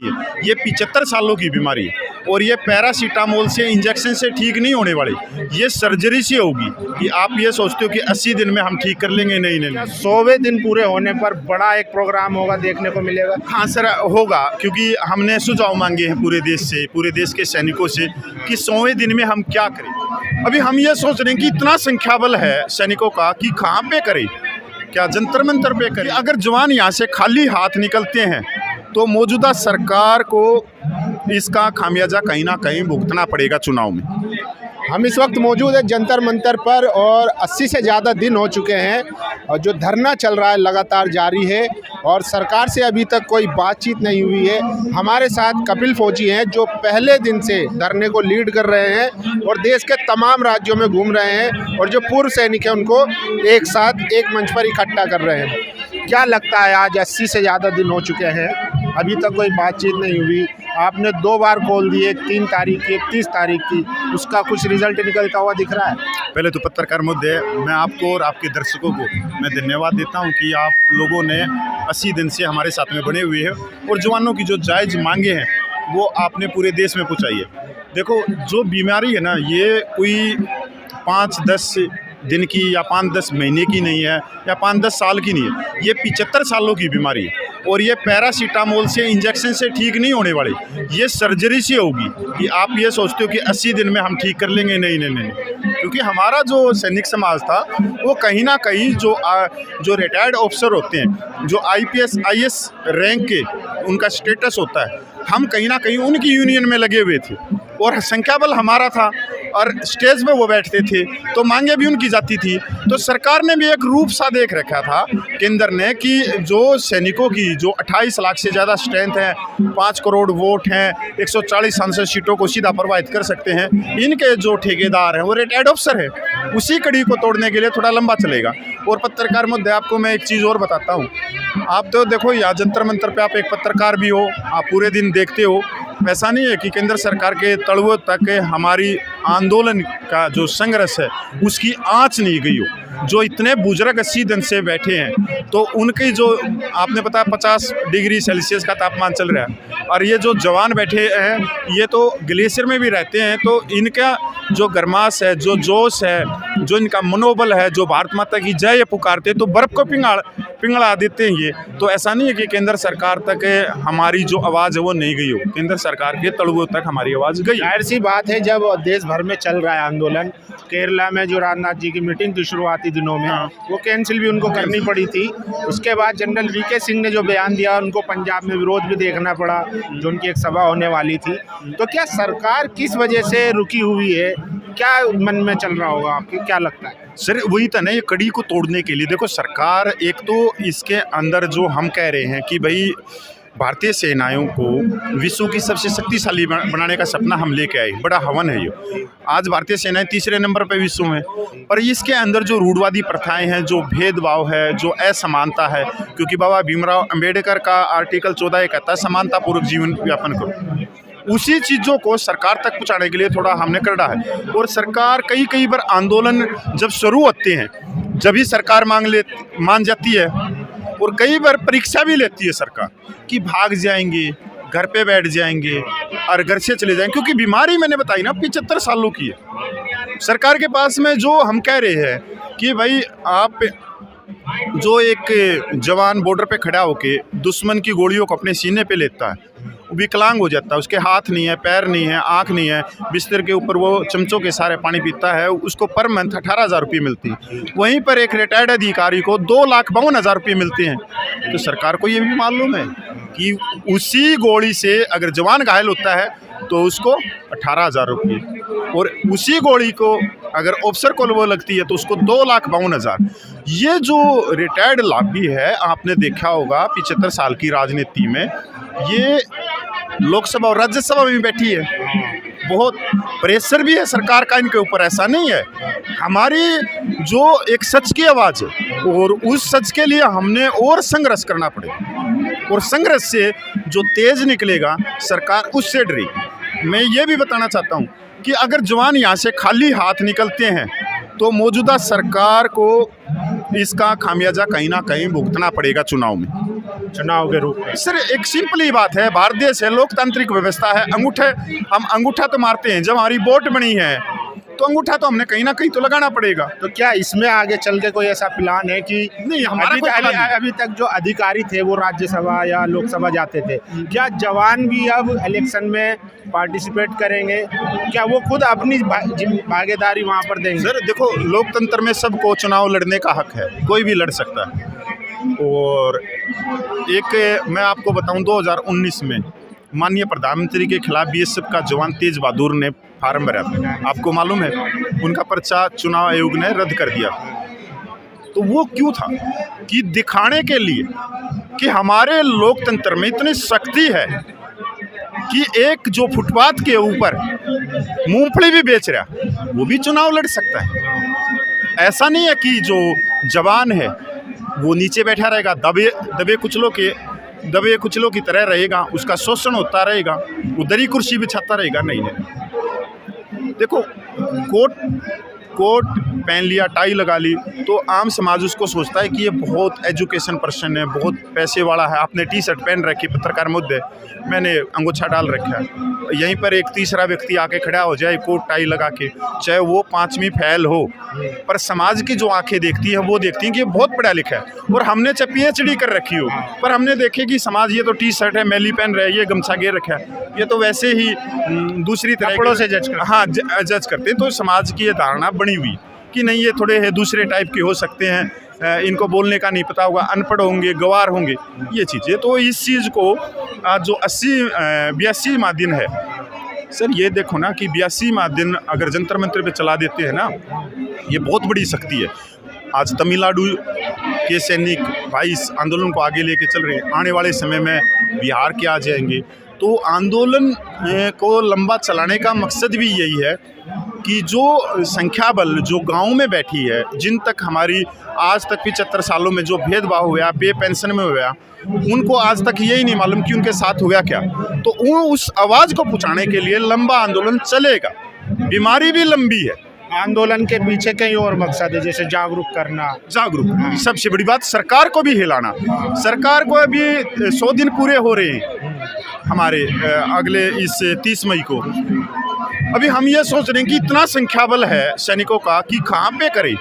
ये 75 सालों की बीमारी है और ये पैरासीटामोल से इंजेक्शन से ठीक नहीं होने वाली, ये सर्जरी से होगी। कि आप ये सोचते हो कि 80 दिन में हम ठीक कर लेंगे, नहीं नहीं। 100वें दिन पूरे होने पर बड़ा एक प्रोग्राम होगा, देखने को मिलेगा। हाँ सर, होगा, क्योंकि हमने सुझाव मांगे हैं पूरे देश से, पूरे देश के सैनिकों से कि 100वें दिन में हम क्या करें। अभी हम ये सोच रहे हैं कि इतना संख्या बल है सैनिकों का कि कहाँ पे करें, क्या जंतर मंतर पे करें। अगर जवान यहाँ से खाली हाथ निकलते हैं तो मौजूदा सरकार को इसका खामियाजा कहीं ना कहीं भुगतना पड़ेगा चुनाव में। हम इस वक्त मौजूद है जंतर मंतर पर और 80 से ज़्यादा दिन हो चुके हैं और जो धरना चल रहा है लगातार जारी है और सरकार से अभी तक कोई बातचीत नहीं हुई है। हमारे साथ कपिल फौजी हैं जो पहले दिन से धरने को लीड कर रहे हैं और देश के तमाम राज्यों में घूम रहे हैं और जो पूर्व सैनिक हैं उनको एक साथ एक मंच पर इकट्ठा कर रहे हैं। क्या लगता है, आज 80 से ज़्यादा दिन हो चुके हैं, अभी तक कोई बातचीत नहीं हुई, आपने 2 बार कॉल दी, 3 तारीख की, 31 तारीख की, उसका कुछ रिजल्ट निकलता हुआ दिख रहा है? पहले तो पत्रकार मुद्दे, मैं आपको और आपके दर्शकों को मैं धन्यवाद देता हूं कि आप लोगों ने 80 दिन से हमारे साथ में बने हुए हैं और जवानों की जो जायज़ मांगे हैं वो आपने पूरे देश में पहुँचाई है। देखो, जो बीमारी है ना, ये कोई 5-10 दिन की या 5-10 महीने की नहीं है या 5-10 साल की नहीं है, ये 75 सालों की बीमारी है और ये पैरासीटामोल से इंजेक्शन से ठीक नहीं होने वाली, ये सर्जरी से होगी। कि आप ये सोचते हो कि 80 दिन में हम ठीक कर लेंगे, नहीं नहीं नहीं। क्योंकि हमारा जो सैनिक समाज था वो कहीं ना कहीं जो रिटायर्ड ऑफिसर होते हैं, जो IPS IAS रैंक के उनका स्टेटस होता है, हम कहीं ना कहीं उनकी यूनियन में लगे हुए थे और संख्या बल हमारा था और स्टेज पे वो बैठते थे तो मांगे भी उनकी जाती थी। तो सरकार ने भी एक रूप सा देख रखा था केंद्र ने कि जो सैनिकों की जो 28 लाख से ज़्यादा स्ट्रेंथ है, 5 करोड़ वोट हैं, 140 संसद सीटों को सीधा प्रभावित कर सकते हैं, इनके जो ठेकेदार हैं वो रिटायर्ड अफसर है, उसी कड़ी को तोड़ने के लिए थोड़ा लंबा चलेगा। और पत्रकार मुद्दे, आपको मैं एक चीज़ और बताता हूँ। आप तो देखो, या जंतर मंतर पे आप एक पत्रकार भी हो, आप पूरे दिन देखते हो। ऐसा नहीं है कि केंद्र सरकार के तलवों तक हमारी आंदोलन का जो संघर्ष है उसकी आंच नहीं गई हो। जो इतने बुजुर्ग 80 दिन से बैठे हैं तो उनकी जो आपने बताया 50 डिग्री सेल्सियस का तापमान चल रहा है और ये जो जवान बैठे हैं ये तो ग्लेशियर में भी रहते हैं, तो इनका जो गर्माश है, जो जोश है, जो इनका मनोबल है, जो भारत माता की जय ये पुकारते तो बर्फ़ को पिघला देते हैं ये। तो ऐसा नहीं है कि केंद्र सरकार तक हमारी जो आवाज़ है वो नहीं गई हो, केंद्र सरकार के तलवों तक हमारी आवाज़ गई। जाहिर सी बात है, जब देश भर में चल रहा है आंदोलन, केरला में जो राजनाथ जी की मीटिंग थी शुरुआती दिनों में, वो कैंसिल भी उनको करनी पड़ी थी। उसके बाद जनरल VK सिंह ने जो बयान दिया उनको पंजाब में विरोध भी देखना पड़ा, जो उनकी एक सभा होने वाली थी। तो क्या सरकार किस वजह से रुकी हुई है, क्या मन में चल रहा होगा, आपको क्या लगता है? सर वही तो नहीं, ये कड़ी को तोड़ने के लिए देखो सरकार, एक तो इसके अंदर जो हम कह रहे हैं कि भाई भारतीय सेनाओं को विश्व की सबसे शक्तिशाली बनाने का सपना हम लेके आए, बड़ा हवन है ये। आज भारतीय सेनाएं 3रे नंबर पे विश्व में, और इसके अंदर जो रूढ़वादी प्रथाएं हैं, जो भेदभाव है, जो असमानता है, क्योंकि बाबा भीमराव अंबेडकर का आर्टिकल 14 कहता है समानता पूर्वक जीवन यापन करो, उसी चीज़ों को सरकार तक पहुंचाने के लिए थोड़ा हमने कर रहा है। और सरकार कई बार आंदोलन जब शुरू होते हैं जब ही सरकार मान जाती है, और कई बार परीक्षा भी लेती है सरकार कि भाग जाएंगे, घर पे बैठ जाएंगे और घर से चले जाएंगे, क्योंकि बीमारी मैंने बताई ना 75 सालों की है। सरकार के पास में जो हम कह रहे हैं कि भाई आप जो एक जवान बॉर्डर पे खड़ा होके दुश्मन की गोलियों को अपने सीने पे लेता है, विकलांग हो जाता है, उसके हाथ नहीं है, पैर नहीं है, आँख नहीं है, बिस्तर के ऊपर वो चमचों के सारे पानी पीता है, उसको पर मंथ 18,000 रुपये मिलती है। वहीं पर एक रिटायर्ड अधिकारी को 2,52,000 रुपये मिलते हैं। तो सरकार को ये भी मालूम है कि उसी गोली से अगर जवान घायल होता है तो उसको 18,000 रुपये, और उसी गोली को अगर ऑफिसर को वो लगती है तो उसको 2,52,000। ये जो रिटायर्ड लॉबी है, आपने देखा होगा 75 साल की राजनीति में, ये लोकसभा और राज्यसभा में भी बैठी है। बहुत प्रेशर भी है सरकार का इनके ऊपर, ऐसा नहीं है। हमारी जो एक सच की आवाज़ है और उस सच के लिए हमने और संघर्ष करना पड़ेगा, और संघर्ष से जो तेज निकलेगा सरकार उससे डरेगी। मैं ये भी बताना चाहता हूँ कि अगर जवान यहाँ से खाली हाथ निकलते हैं तो मौजूदा सरकार को इसका खामियाजा कहीं ना कहीं भुगतना पड़ेगा चुनाव में। चुनाव के रूप में? सर एक सिंपल ही बात है, भारत देश है, लोकतांत्रिक व्यवस्था है, हम अंगूठा तो मारते हैं। जब हमारी वोट बनी है तो अंगूठा तो हमने कहीं ना कहीं तो लगाना पड़ेगा। तो क्या इसमें आगे चल के कोई ऐसा प्लान है कि नहीं, हमारा कोई प्लान नहीं। अभी तक जो अधिकारी थे वो राज्यसभा या लोकसभा जाते थे, क्या जवान भी अब इलेक्शन में पार्टिसिपेट करेंगे? क्या वो खुद अपनी भागीदारी वहाँ पर देंगे? सर देखो, लोकतंत्र में सबको चुनाव लड़ने का हक है, कोई भी लड़ सकता है। और एक मैं आपको बताऊं, 2019 में माननीय प्रधानमंत्री के खिलाफ बीएसएफ का जवान तेज बहादुर ने फार्म भरा था, आपको मालूम है? उनका पर्चा चुनाव आयोग ने रद्द कर दिया। तो वो क्यों था? कि दिखाने के लिए कि हमारे लोकतंत्र में इतनी शक्ति है कि एक जो फुटपाथ के ऊपर मूंगफली भी बेच रहा वो भी चुनाव लड़ सकता है। ऐसा नहीं है कि जो जवान है वो नीचे बैठा रहेगा, दबे कुचलों की तरह रहेगा, उसका शोषण होता रहेगा, उधर ही कुर्सी बिछाता रहेगा। नहीं, देखो, कोट पहन लिया, टाई लगा ली, तो आम समाज उसको सोचता है कि ये बहुत एजुकेशन पर्सन है, बहुत पैसे वाला है। आपने टी शर्ट पहन रखी, पत्रकार मुद्दे, मैंने अंगूछा डाल रखा है। यहीं पर एक तीसरा व्यक्ति आके खड़ा हो जाए कोट टाई लगा के, चाहे वो 5वीं फेल हो, पर समाज की जो आंखें देखती है वो देखती हैं कि ये बहुत पढ़ा लिखा है। और हमने चाहे PhD कर रखी हो, पर हमने देखे कि समाज ये तो टी शर्ट है, मैली पहन रहा है, ये गमछा घेर रखा है, ये तो वैसे ही दूसरी तरह से जज करते हैं। तो समाज की ये धारणा बनी हुई कि नहीं, ये थोड़े दूसरे टाइप के हो सकते हैं, इनको बोलने का नहीं पता होगा, अनपढ़ होंगे, गंवार होंगे, ये चीज़ें। तो इस चीज़ को जो 82वां दिन है सर, ये देखो ना कि 82वां दिन अगर जंतर मंतर पे चला देते हैं ना, ये बहुत बड़ी शक्ति है। आज तमिलनाडु के सैनिक भाई इस आंदोलन को आगे लेके चल रहे हैं, आने वाले समय में बिहार के आ जाएंगे। तो आंदोलन को लंबा चलाने का मकसद भी यही है कि जो संख्या बल जो गाँव में बैठी है, जिन तक हमारी आज तक 75 सालों में जो भेदभाव हुआ, पे पेंशन में हुआ, उनको आज तक यही नहीं मालूम कि उनके साथ हुआ क्या। तो उस आवाज़ को पहुँचाने के लिए लंबा आंदोलन चलेगा। बीमारी भी लंबी है। आंदोलन के पीछे कहीं और मकसद है, जैसे जागरूक सबसे बड़ी बात, सरकार को भी हिलाना। सरकार को अभी 100 दिन पूरे हो रहे हैं हमारे अगले इस 30 मई को। अभी हम ये सोच रहे हैं कि इतना संख्या बल है सैनिकों का कि कहाँ पे करें,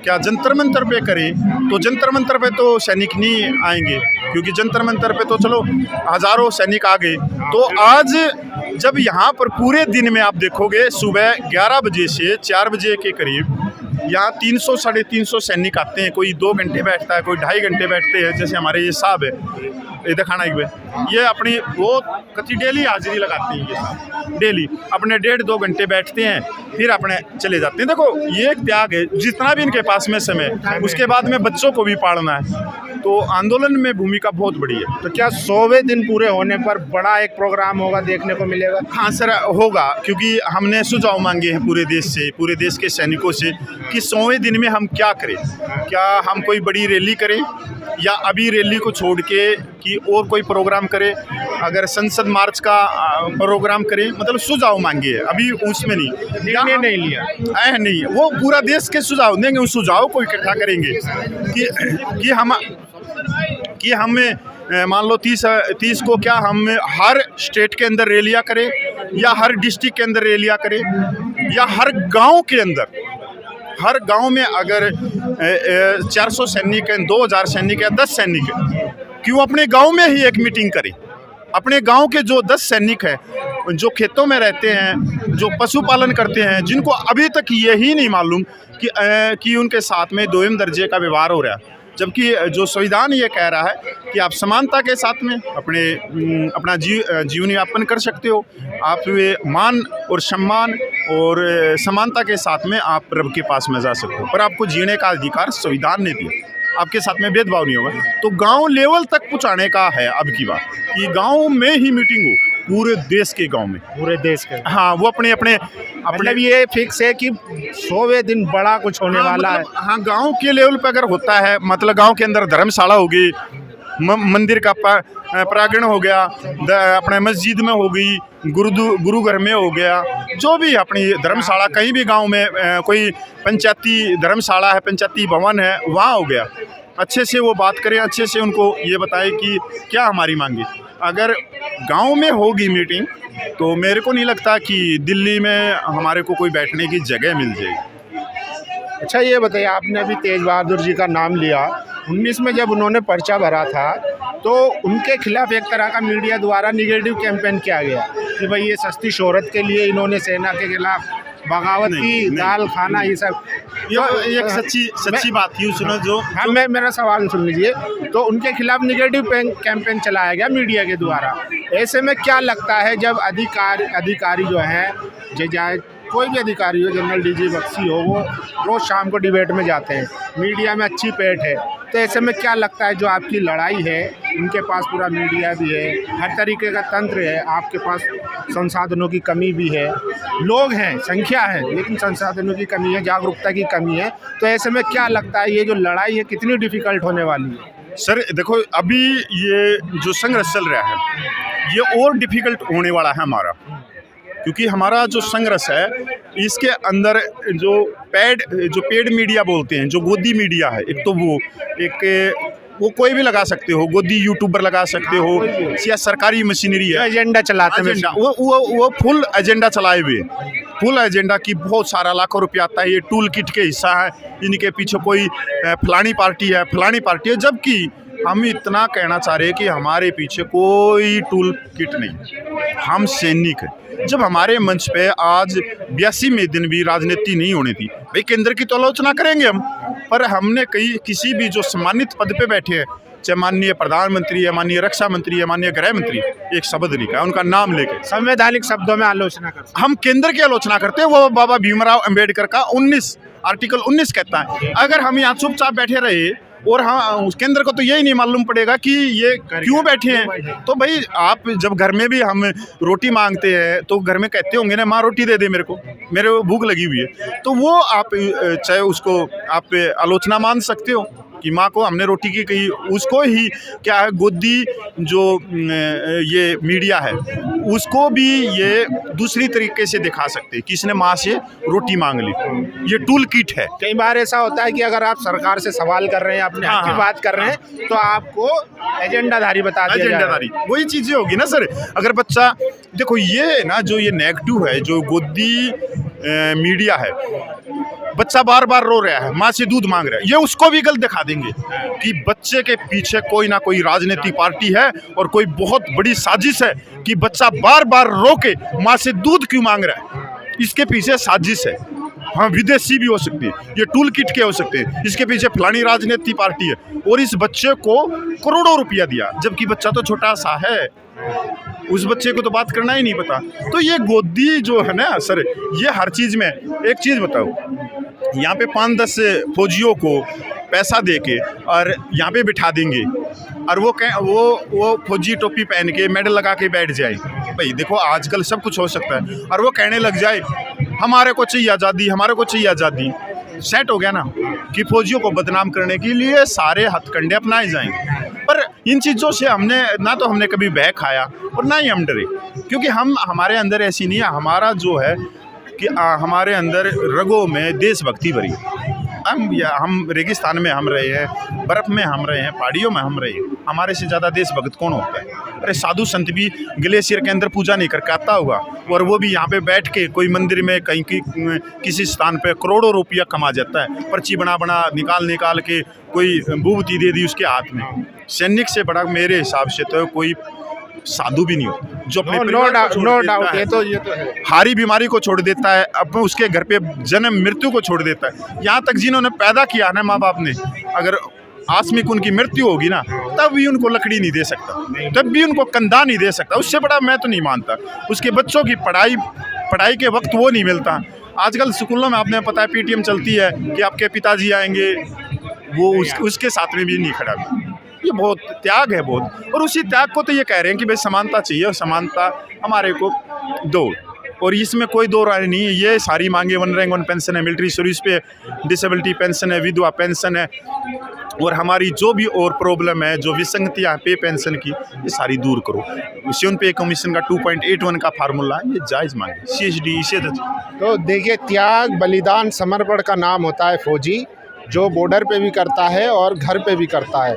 क्या जंतर मंतर पे करें? तो जंतर मंतर पे तो सैनिक नहीं आएंगे, क्योंकि जंतर मंतर पे तो चलो हज़ारों सैनिक आ गए। तो आज जब यहाँ पर पूरे दिन में आप देखोगे, सुबह 11 बजे से 4 बजे के करीब यहाँ 300 साढ़े 300 सैनिक आते हैं। कोई 2 घंटे बैठता है, कोई 2.5 घंटे बैठते हैं। जैसे हमारे ये साहब है, ये दिखाना एक बार, ये अपनी वो कति डेली हाजिरी लगाते हैं। ये साहब डेली अपने 1.5-2 घंटे बैठते हैं, फिर अपने चले जाते हैं। देखो, ये एक त्याग है, जितना भी इनके पास में समय, उसके बाद में बच्चों को भी पालना है। तो आंदोलन में भूमिका बहुत बड़ी है। तो क्या 100वें दिन पूरे होने पर बड़ा एक प्रोग्राम होगा, देखने को मिलेगा? हाँ सर, होगा, क्योंकि हमने सुझाव मांगे हैं पूरे देश के सैनिकों से कि 100वें दिन में हम क्या करें। क्या हम कोई बड़ी रैली करें, या अभी रैली को छोड़ के कि और कोई प्रोग्राम करें, अगर संसद मार्च का प्रोग्राम करें, मतलब सुझाव मांगे हैं। अभी उसमें निर्णय नहीं लिया नहीं, वो पूरा देश के सुझाव देंगे, उस सुझाव को इकट्ठा करेंगे कि हम मान लो 30 को क्या हम हर स्टेट के अंदर रैलियाँ करें, या हर डिस्ट्रिक्ट के अंदर रैलियाँ करें, या हर गांव के अंदर, हर गांव में अगर 400 सैनिक हैं, 2000 सैनिक हैं, 10 सैनिक हैं, क्यों अपने गांव में ही एक मीटिंग करें। अपने गांव के जो 10 सैनिक हैं, जो खेतों में रहते हैं, जो पशुपालन करते हैं, जिनको अभी तक यही नहीं मालूम कि उनके साथ में 2वें दर्जे का व्यवहार हो रहा है, जबकि जो संविधान ये कह रहा है कि आप समानता के साथ में अपना जीवन यापन कर सकते हो। आप मान और सम्मान और समानता के साथ में आप प्रभु के पास में जा सकते हो, पर आपको जीने का अधिकार संविधान ने दिया। आपके साथ में भेदभाव नहीं होगा। तो गांव लेवल तक पहुंचाने का है अब की बात, कि गांव में ही मीटिंग हो, पूरे देश के गांव में, पूरे देश के। हाँ, वो अपने भी ये फिक्स है कि 100वें दिन बड़ा कुछ होने वाला है। हाँ, गांव के लेवल पे अगर होता है, मतलब गांव के अंदर धर्मशाला होगी, मंदिर का प्रांगण हो गया, अपने मस्जिद में हो गई, गुरु घर में हो गया, जो भी अपनी धर्मशाला, कहीं भी गांव में कोई पंचायती धर्मशाला है, पंचायती भवन है, वहाँ हो गया। अच्छे से वो बात करें, अच्छे से उनको ये बताएं कि क्या हमारी मांगे। अगर गांव में होगी मीटिंग तो मेरे को नहीं लगता कि दिल्ली में हमारे को कोई बैठने की जगह मिल जाएगी। अच्छा ये बताइए, आपने अभी तेज बहादुर जी का नाम लिया, 19 में जब उन्होंने पर्चा भरा था तो उनके खिलाफ एक तरह का मीडिया द्वारा निगेटिव कैंपेन किया गया कि भाई ये सस्ती शोहरत के लिए इन्होंने सेना के खिलाफ बगावत की, दाल खाना, ये सब। ये एक सच्ची बात थी उसने जो हाँ, मैं मेरा सवाल सुन लीजिए। तो उनके खिलाफ निगेटिव कैंपेन चलाया गया मीडिया के द्वारा। ऐसे में क्या लगता है जब अधिकारी जो हैं, कोई भी अधिकारी हो, जनरल डीजी बख्शी हो, वो रोज़ शाम को डिबेट में जाते हैं, मीडिया में अच्छी पेट है, तो ऐसे में क्या लगता है जो आपकी लड़ाई है, उनके पास पूरा मीडिया भी है, हर तरीके का तंत्र है, आपके पास संसाधनों की कमी भी है, लोग हैं, संख्या है, लेकिन संसाधनों की कमी है, जागरूकता की कमी है, तो ऐसे में क्या लगता है ये जो लड़ाई है कितनी डिफ़िकल्ट होने वाली है? सर देखो, अभी ये जो संघर्ष चल रहा है ये और डिफ़िकल्ट होने वाला है हमारा, क्योंकि हमारा जो संघर्ष है इसके अंदर जो पेड मीडिया बोलते हैं, जो गोदी मीडिया है, एक तो वो कोई भी लगा सकते हो, गोदी यूट्यूबर लगा सकते हो, या सरकारी मशीनरी है, एजेंडा चलाते हैं, वो फुल एजेंडा चलाए हुए, फुल एजेंडा की बहुत सारा लाखों रुपया आता है, ये टूल किट के हिस्सा है, इनके पीछे कोई फलानी पार्टी है, जबकि हम इतना कहना चाह रहे हैं कि हमारे पीछे कोई टूल किट नहीं, हम सैनिक हैं। जब हमारे मंच पे आज 82वें दिन भी राजनीति नहीं होनी थी, भाई केंद्र की तो आलोचना करेंगे हम, पर हमने किसी भी जो सम्मानित पद पे बैठे हैं, चाहे माननीय प्रधानमंत्री है, माननीय रक्षा मंत्री है, माननीय गृह मंत्री, एक शब्द नहीं कहा उनका नाम लेके, संवैधानिक शब्दों में आलोचना करते हैं। हम केंद्र की आलोचना करते हैं। वो बाबा भीमराव अंबेडकर का आर्टिकल 19 कहता है, अगर हम यहाँ चुपचाप बैठे रहे और हाँ, उस केंद्र को तो यही नहीं मालूम पड़ेगा कि ये क्यों बैठे हैं, तो भाई आप जब घर में भी हम रोटी मांगते हैं तो घर में कहते होंगे ना, माँ रोटी दे दे मेरे को भूख लगी हुई है, तो वो आप चाहे उसको आप आलोचना मान सकते हो कि माँ को हमने रोटी की कही, उसको ही क्या है, गोदी जो ये मीडिया है उसको भी ये दूसरी तरीके से दिखा सकते हैं कि इसने माँ से रोटी मांग ली, ये टूल किट है। कई बार ऐसा होता है कि अगर आप सरकार से सवाल कर रहे हैं, अपने हक की बात कर रहे हैं, तो आपको एजेंडाधारी बता दिया एजेंडाधारी वही चीज़ें होगी ना सर। अगर बच्चा देखो, ये ना जो ये नेगेटिव है, जो गोदी मीडिया है, बच्चा बार बार रो रहा है, माँ से दूध मांग रहा है, ये उसको भी गलत दिखा देंगे कि बच्चे के पीछे कोई ना कोई राजनीतिक पार्टी है और कोई बहुत बड़ी साजिश है कि बच्चा बार बार रो के माँ से दूध क्यों मांग रहा है, इसके पीछे साजिश है। हाँ, विदेशी भी हो सकती है, ये टूल किट के हो सकते हैं, इसके पीछे फलानी राजनीतिक पार्टी है, और इस बच्चे को करोड़ों रुपया दिया, जबकि बच्चा तो छोटा सा है, उस बच्चे को तो बात करना ही नहीं पता। तो ये गोदी जो है ना सर, ये हर चीज़ में, एक चीज़ बताओ, यहाँ पे 5-10 फौजियों को पैसा दे के और यहाँ पे बिठा देंगे और वो फौजी टोपी पहन के मेडल लगा के बैठ जाए, भाई देखो आजकल सब कुछ हो सकता है, और वो कहने लग जाए हमारे को चाहिए आज़ादी, हमारे को चाहिए आज़ादी, सेट हो गया ना कि फौजियों को बदनाम करने के लिए सारे हथकंडे अपनाए जाएंगे। पर इन चीज़ों से हमने कभी बह खाया और ना ही हम डरे, क्योंकि हमारे अंदर ऐसी नहीं है, हमारा जो है कि हमारे अंदर रगों में देशभक्ति भरी। हम रेगिस्तान में हम रहे हैं, बर्फ़ में हम रहे हैं, पहाड़ियों में हम रहे हैं, हमारे से ज़्यादा देशभक्त कौन होता है? अरे साधु संत भी ग्लेशियर के अंदर पूजा नहीं करके आता होगा, और वो भी यहाँ पे बैठ के कोई मंदिर में कहीं किसी स्थान पे करोड़ों रुपया कमा जाता है, पर्ची बना निकाल के कोई विभूति दे दी उसके हाथ में। सैनिक से बड़ा मेरे हिसाब से तो कोई साधु भी नहीं हो जो अपने नो डाउट ये तो है। हारी बीमारी को छोड़ देता है, अब उसके घर पे जन्म मृत्यु को छोड़ देता है। यहाँ तक जिन्होंने पैदा किया ना माँ बाप ने, अगर आकस्मिक उनकी मृत्यु होगी ना, तब भी उनको लकड़ी नहीं दे सकता, तब भी उनको कंधा नहीं दे सकता, उससे बड़ा मैं तो नहीं मानता। उसके बच्चों की पढ़ाई के वक्त वो नहीं मिलता। आजकल स्कूलों में आपने पता है पीटीएम चलती है कि आपके पिताजी आएंगे, वो उसके साथ में भी नहीं खड़ा। ये बहुत त्याग है बहुत, और उसी त्याग को तो ये कह रहे हैं कि भाई समानता चाहिए, और समानता हमारे को दो, और इसमें कोई दो राय नहीं है। ये सारी मांगे, 1 रैंक 1 पेंशन है, मिलिट्री सर्विस पे डिसेबिलिटी पेंशन है, विधवा पेंशन है, और हमारी जो भी और प्रॉब्लम है, जो विसंगतियाँ पे पेंशन की, ये सारी दूर करो। यूएन पे कमीशन का 2.81 का फार्मूला है, ये जायज़ मांगे CSD इसे। तो देखिए, त्याग, बलिदान, समर्पण का नाम होता है फौजी। जो बॉर्डर पे भी करता है और घर पे भी करता है।